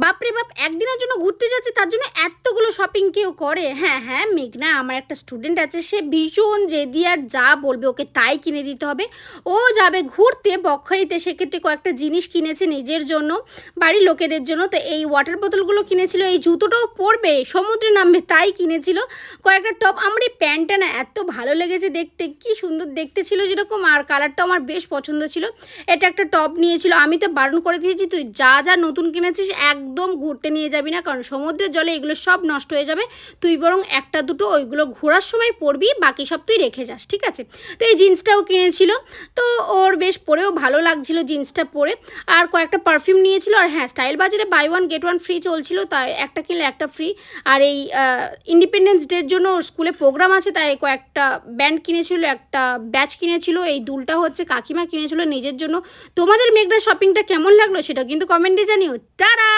বাপরে বাপ! একদিনের জন্য ঘুরতে যাচ্ছে তার জন্য এত্তগুলো শপিং কেউ করে? হ্যাঁ, হ্যাঁ, মেঘনা আমার একটা স্টুডেন্ট আছে, সে ভীষণ জেদি আর যা বলবে ওকে তাই কিনে দিতে হবে। ও যাবে ঘুরতে বকখালিতে, সেক্ষেত্রে কয়েকটা জিনিস কিনেছে নিজের জন্য, বাড়ির লোকেদের জন্য। তো এই ওয়াটার বোতলগুলো কিনেছিল, এই জুতোটাও পরবে, সমুদ্রে নামবে তাই কিনেছিল। কয়েকটা টপ, আমার এই প্যান্টটা না এত ভালো লেগেছে দেখতে, কি সুন্দর দেখতে ছিল যেরকম, আর কালারটাও আমার বেশ পছন্দ ছিল। এটা একটা টপ নিয়েছিল, আমি তো বারণ করে দিয়েছি তুই যা যা নতুন কিনেছিস একদম ঘুরতে নিয়ে যাবি না, কারণ সমুদ্রের জলে এগুলো সব নষ্ট হয়ে যাবে। তুই বরং একটা দুটো ওইগুলো ঘোরার সময় পরবি, বাকি সব তুই রেখে যাস, ঠিক আছে? তো এই জিন্সটাও কিনেছিল, তো ওর বেশ পরেও ভালো লাগছিল জিন্সটা পরে। আর কয়েকটা পারফিউম নিয়েছিল, আর হ্যাঁ, স্টাইল বাজারে buy one get one free চলছিল, তাই একটা কিনলে একটা ফ্রি। আর এই ইন্ডিপেন্ডেন্স ডের জন্য ওর স্কুলে প্রোগ্রাম আছে, তাই কয়েকটা ব্যান্ড কিনেছিল, একটা ব্যাচ কিনেছিল। এই দুলটা হচ্ছে কাকিমা কিনেছিল নিজের জন্য। তোমাদের মেঘনা শপিংটা কেমন লাগলো সেটা কিন্তু কমেন্টে জানিও। টাটা।